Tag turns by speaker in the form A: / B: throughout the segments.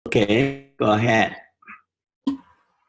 A: Okay, go ahead.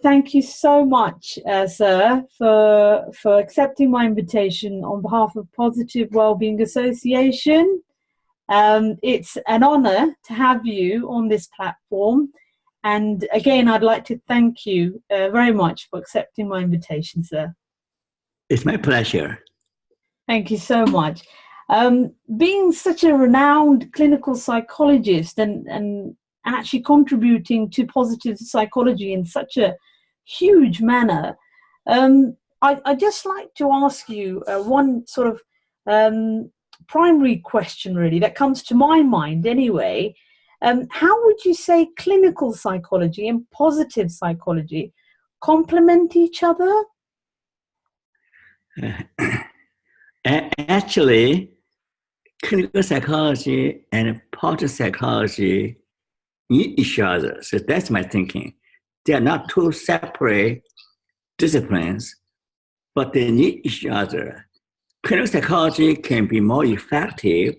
B: Thank you so much, sir, for accepting my invitation on behalf of Positive Wellbeing Association. It's an honor to have you on this platform. And again, I'd like to thank you very much for accepting my invitation, sir.
A: It's my pleasure.
B: Thank you so much. Being such a renowned clinical psychologist and actually contributing to positive psychology in such a huge manner, I'd just like to ask you one sort of primary question, really, that comes to my mind anyway. How would you say clinical psychology and positive psychology complement each other?
A: Actually, clinical psychology and positive psychology need each other. So that's my thinking. They are not two separate disciplines, but they need each other. Clinical psychology can be more effective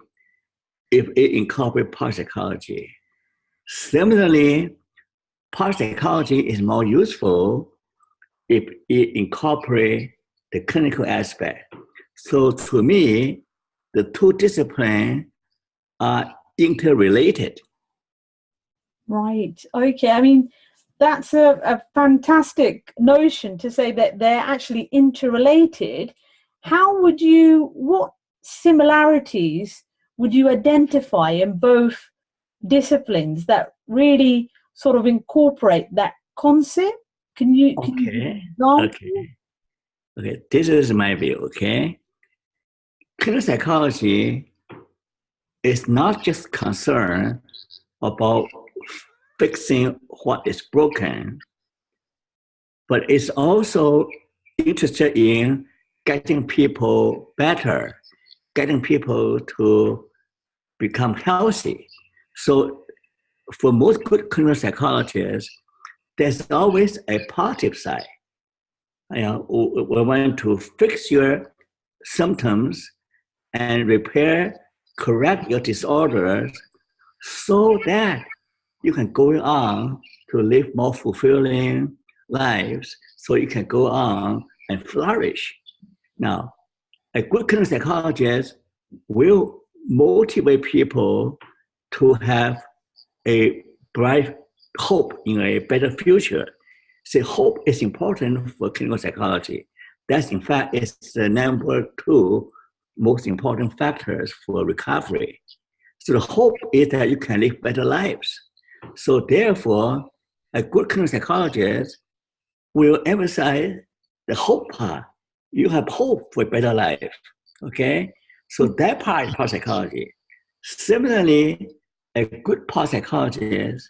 A: if it incorporates parapsychology. Similarly, parapsychology is more useful if it incorporates the clinical aspect. So to me, the two disciplines are interrelated.
B: Right. Okay. I mean, that's a fantastic notion to say that they're actually interrelated. What similarities would you identify in both disciplines that really sort of incorporate that concept? Can you give an example?
A: Okay. This is my view, okay? Clinical psychology is not just concerned about fixing what is broken, but it's also interested in getting people better, getting people to become healthy. So for most good clinical psychologists, there's always a positive side. We want to fix your symptoms and correct your disorders so that you can go on to live more fulfilling lives, so you can go on and flourish. Now, a good clinical psychologist will motivate people to have a bright hope in a better future. So hope is important for clinical psychology. That's in fact is the number 2 most important factors for recovery. So the hope is that you can live better lives. So therefore, a good clinical psychologist will emphasize the hope part. You have hope for a better life, okay? So that part is parapsychology. Similarly, a good parapsychologist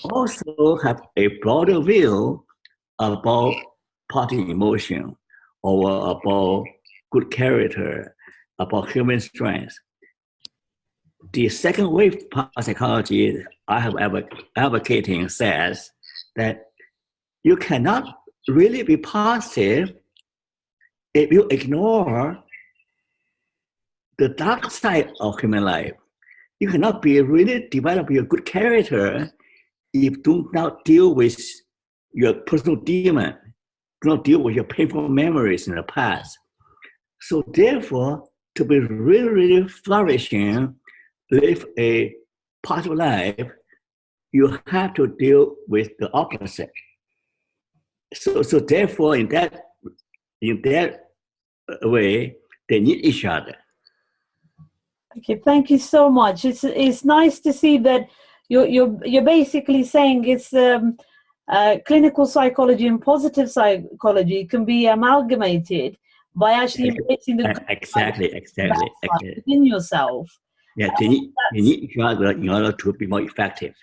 A: also have a broader view about positive emotion or about good character, about human strength. The second wave parapsychology I have advocating says that you cannot really be positive if you ignore the dark side of human life. You cannot be really develop your good character if you do not deal with your personal demon, do not deal with your painful memories in the past. So therefore, to be really, really flourishing, live a positive life, you have to deal with the opposite. So therefore, in that way, they need each other.
B: Okay, thank you so much. It's nice to see that you're basically saying it's clinical psychology and positive psychology can be amalgamated by actually embracing the
A: exactly
B: within yourself.
A: Yeah, they need each other in order to be more effective.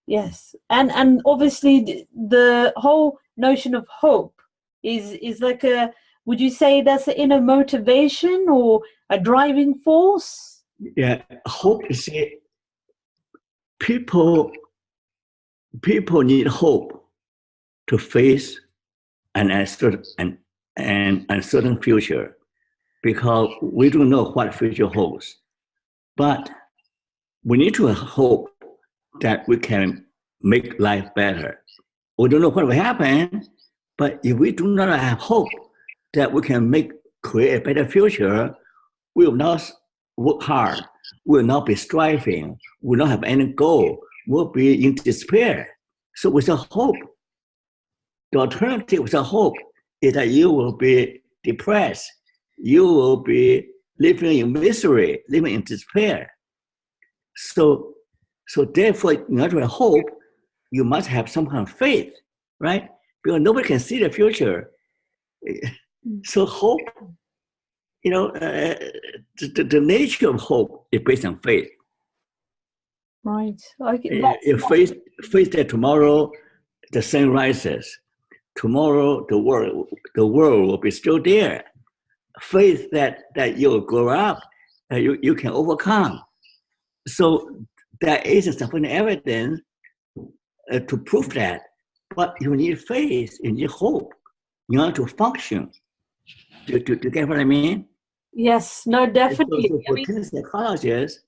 B: Yes, and obviously the whole notion of hope is like a, would you say that's an inner motivation or a driving force?
A: Yeah, hope is people need hope to face an uncertain future, because we don't know what future holds. But we need to hope that we can make life better. We don't know what will happen, but if we do not have hope that we can create a better future, we will not work hard, we will not be striving, we will not have any goal, we'll be in despair. So without hope, the alternative without hope is that you will be depressed, you will be living in misery, living in despair. So therefore, in order to have hope, you must have some kind of faith, right? Because nobody can see the future. So hope, the nature of hope is based on faith.
B: Right.
A: If faith that tomorrow the sun rises, tomorrow the world will be still there. Faith that you'll grow up, that you can overcome. So there isn't sufficient evidence to prove that, but you need faith, you need hope in order to function. Do you get what I mean?
B: Yes, no, definitely.
A: So for clinical psychologists,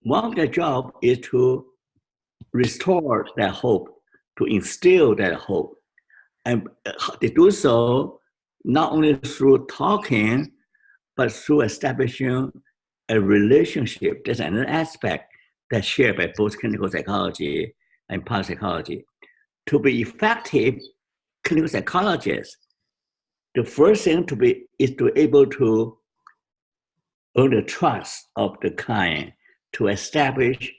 A: one of their job is to restore that hope, to instill that hope. And they do so not only through talking, but through establishing a relationship. There's another aspect that's shared by both clinical psychology and parapsychology. To be effective clinical psychologists, the first thing is to be able to earn the trust of the client to establish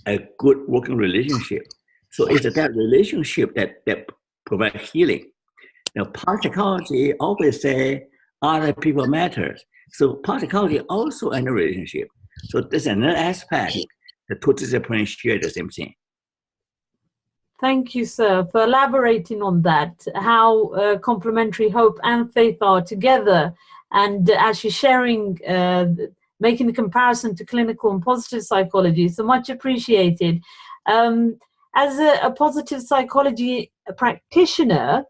A: a good working relationship. So it's that relationship that provides healing. Now, parapsychology always say other people matters. So parapsychology also in a relationship. So there's another aspect. The two disciplines share the same thing.
B: Thank you, sir, for elaborating on that, how complementary hope and faith are together, and actually sharing, making the comparison to clinical and positive psychology. So much appreciated. As a positive psychology practitioner,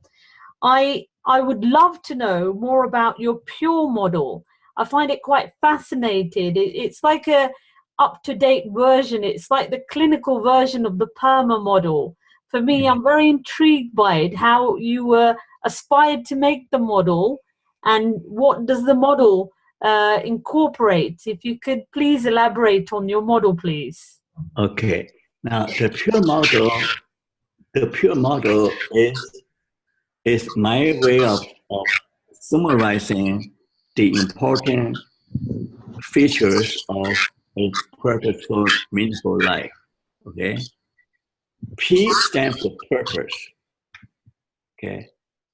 B: I would love to know more about your pure model. I find it quite fascinating. It's like a up-to-date version. It's like the clinical version of the PERMA model. For me, I'm very intrigued by it, how you aspired to make the model, and what does the model incorporate? If you could please elaborate on your model, please.
A: Okay. Now, the pure model is my way of summarizing the important features of a purposeful, meaningful life. Okay. P stands for purpose. Okay,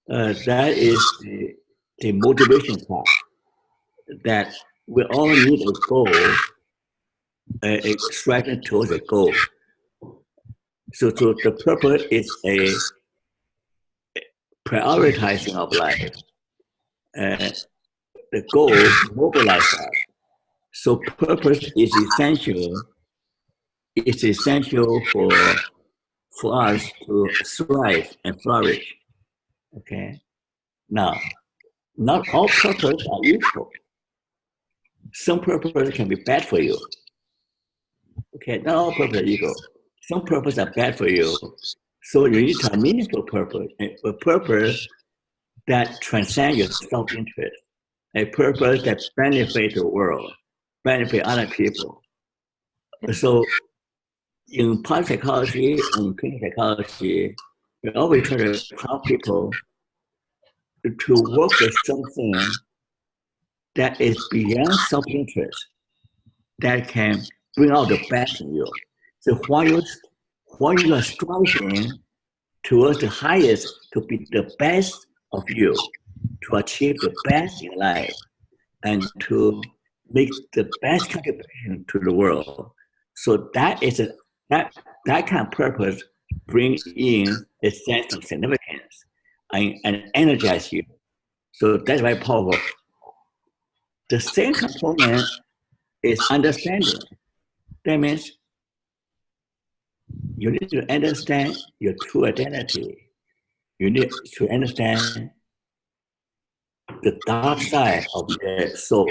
A: that is the motivation part. That we all need a goal, striving towards a goal. So the purpose is a prioritizing of life. The goal mobilizes us. So purpose is essential. It's essential for us to thrive and flourish. Okay. Now, not all purposes are equal. Some purposes can be bad for you. Okay, not all purposes are equal. Some purposes are bad for you. So you need to have meaningful purpose, a purpose that transcends your self-interest, a purpose that benefits the world, benefits other people. So in parapsychology and clinical psychology, we always try to help people to work with something that is beyond self-interest, that can bring out the best in you. So while you are striving towards the highest, to be the best of you, to achieve the best in life, and to make the best contribution to the world. So that kind of purpose brings in a sense of significance and energize you. So that's very powerful. The same component is understanding. That means you need to understand your true identity. You need to understand the dark side of your soul.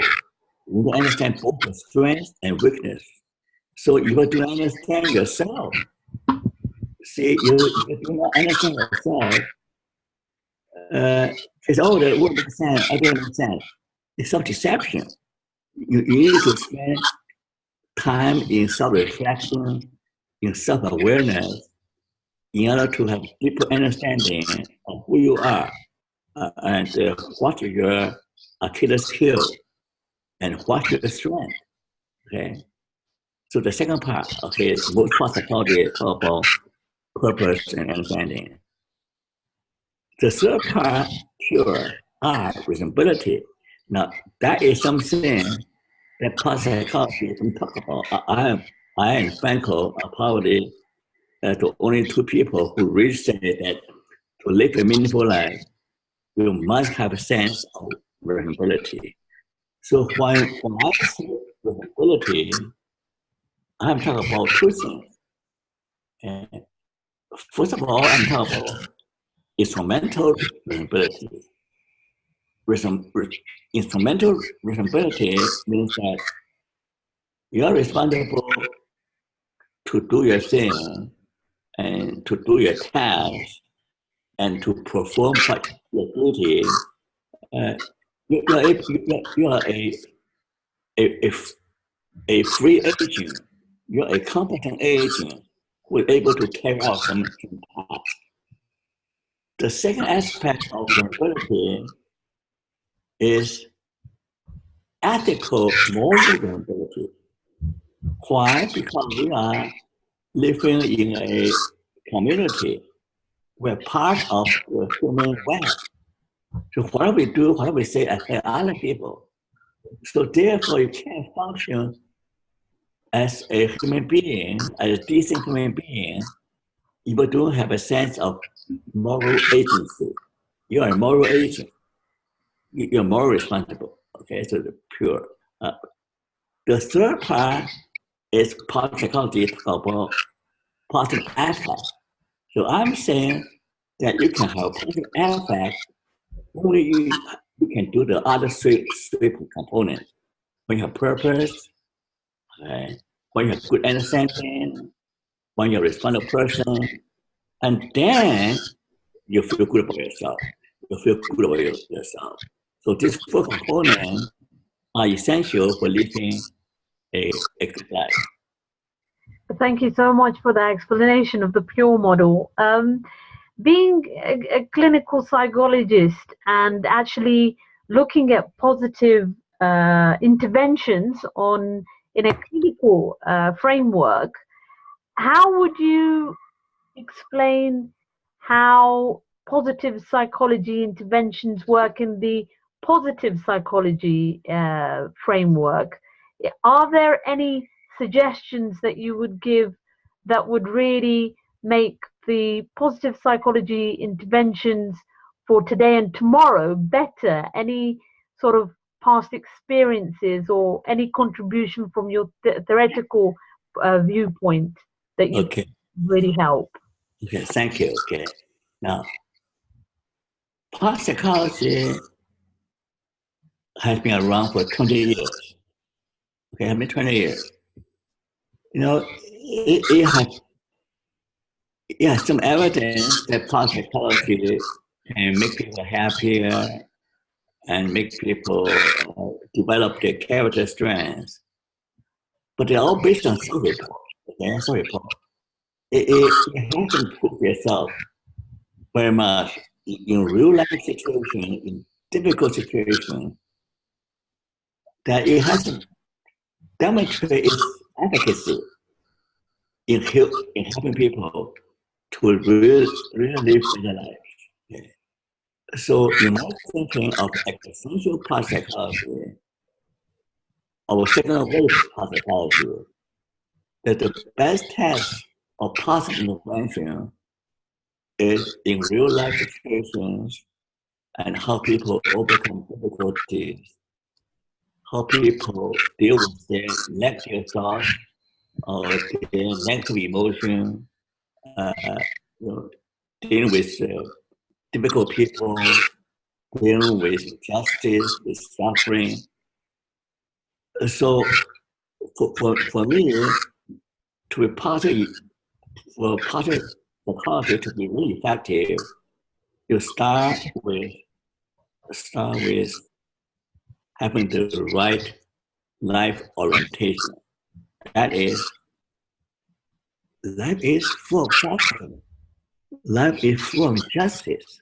A: You need to understand both the strength and weakness. So you have to understand yourself. see, you do not understand yourself. It's all the word makes sense, I don't understand. It's self-deception. You need to spend time in self-reflection, in self-awareness, in order to have deeper understanding of who you are and what your Achilles heel and what's your strength. Okay. So the second part, okay, most part psychology talk about purpose and understanding. The third part, pure art, reasonability. Now that is something that part psychology can talk about. I and Franco are probably the only two people who really say that to live a meaningful life, you must have a sense of reasonability. So when I say reasonability, I'm talking about two things. And first of all, I'm talking about instrumental reasonability. Instrumental reasonability means that you are responsible to do your thing and to do your task and to perform your duty. Uh, you are a, a free agent. You're a competent agent who is able to carry out some task. The second aspect of vulnerability is ethical moral vulnerability. Why? Because we are living in a community. We're part of the human web. So whatever we do, whatever we say affect other people. So therefore, you can't function as a human being, as a decent human being, if you don't have a sense of moral agency. You are a moral agent. You're more responsible. Okay, so the pure. The third part is part psychology talk about positive affect. So I'm saying that you can have positive affect only you can do the other three components. When you have purpose, when you have good understanding, when you're a responsible person, and then you feel good about yourself. You feel good about yourself. So these four components are essential for living a good life.
B: Thank you so much for that explanation of the pure model. Being a clinical psychologist and actually looking at positive interventions in a clinical framework, how would you explain how positive psychology interventions work in the positive psychology framework? Are there any suggestions that you would give that would really make the positive psychology interventions for today and tomorrow better? Any sort of past experiences or any contribution from your theoretical viewpoint that you really help?
A: Okay, thank you. Okay, now past psychology has been around for 20 years. Okay, I mean 20 years. You know, it has some evidence that past psychology can make people happier and make people develop their character strengths. But they're all based on self-report. Okay, self-report. It hasn't proved itself very much in real life situation, in difficult situation, that it hasn't demonstrated its efficacy in helping people to really live their life. Okay. So in my thinking of existential past psychology, or second wave past psychology, that the best test of past intervention is in real life situations and how people overcome difficulties, how people deal with their negative thoughts or their negative emotion, uh, you know, dealing with difficult people, dealing with justice, with suffering. So for me, to be positive, for positive psychology to be really effective, you start with having the right life orientation. That is, life is full of suffering. Life is full of injustice.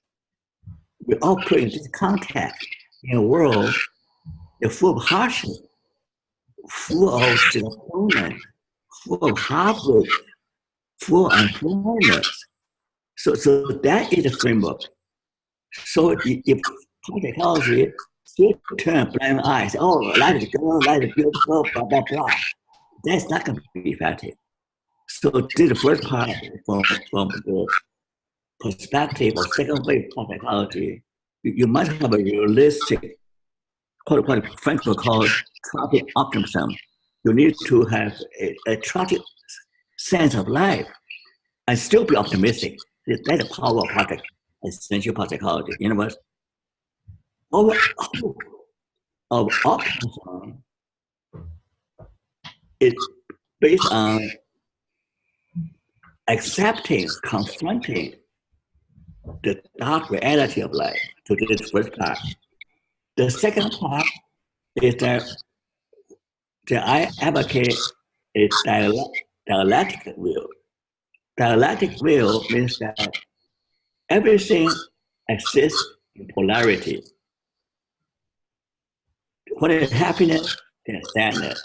A: We operate in this context in a world that's full of hardship, full of disappointment, full of heartbreak, full of unfairness. So that is the framework. So if psychology still turn blind eyes, oh, life is good, life is beautiful, blah, blah, blah, that's not going to be effective. So this is the first part from the perspective of second wave of psychology. You must have a realistic, what Frankl calls tragic optimism. You need to have a tragic sense of life and still be optimistic. That's the power of project, essential part psychology. You know what? Our hope of optimism is based on accepting, confronting the dark reality of life. So this is the first part. The second part is that I advocate a dialectic view. Dialectic view means that everything exists in polarity. What is happiness is sadness.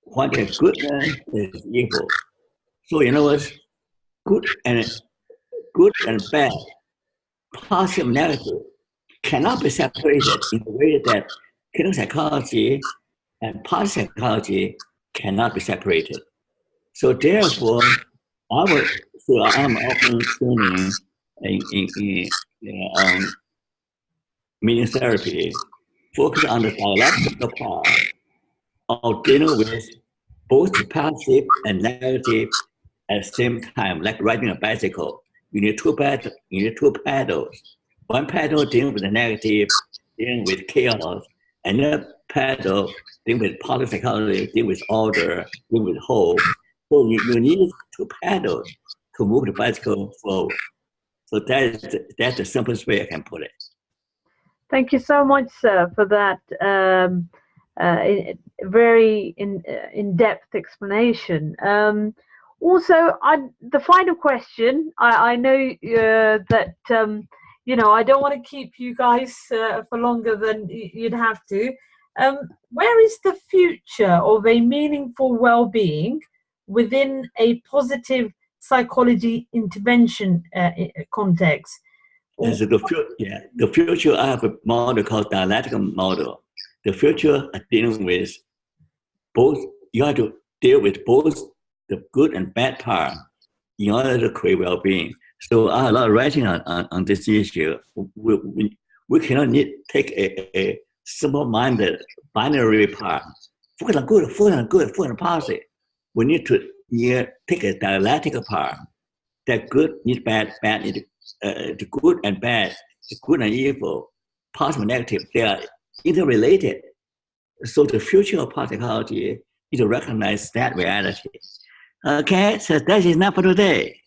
A: What is goodness is evil. So in other words, good and bad, positive and negative, cannot be separated in a way that clinical psychology and positive psychology cannot be separated. So therefore, I'm often training in meaning therapy, focus on the dialectical part of dealing with both positive and negative at the same time, like riding a bicycle. You need two pedals. One pedal dealing with the negative, dealing with chaos, another pedal dealing with positive psychology, dealing with order, dealing with hope. So you need two pedals to move the bicycle forward. So that's the simplest way I can put it.
B: Thank you so much, sir, for that very in-depth explanation. Also, the final question, I know that, I don't want to keep you guys for longer than you'd have to. Where is the future of a meaningful well-being within a positive psychology intervention context?
A: As the future, I have a model called dialectical model. The future are dealing with both, you have to deal with both the good and bad part in order to create well-being. So I have a lot of writing on this issue. We cannot take a simple-minded binary part. Focus on good, focus on positive. We need to take a dialectical part. That good needs bad, bad needs the good and bad, the good and evil, positive and negative, they are interrelated. So the future of psychology is to recognize that reality. Okay, so that is enough for today.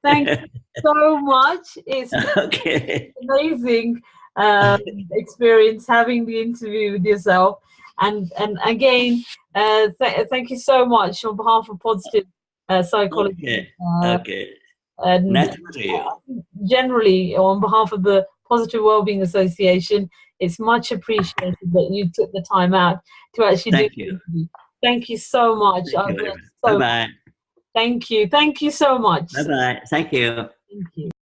B: Thank you so much. It's
A: okay.
B: Amazing experience having the interview with yourself. And again, thank you so much on behalf of Positive Psychology.
A: Okay.
B: And
A: nice to meet you.
B: Generally, on behalf of the Positive Wellbeing Association, it's much appreciated that you took the time out to actually do the interview. Thank you so much.
A: Bye-bye.
B: Thank you. Thank you so much.
A: Bye-bye. Thank you.
B: Thank you.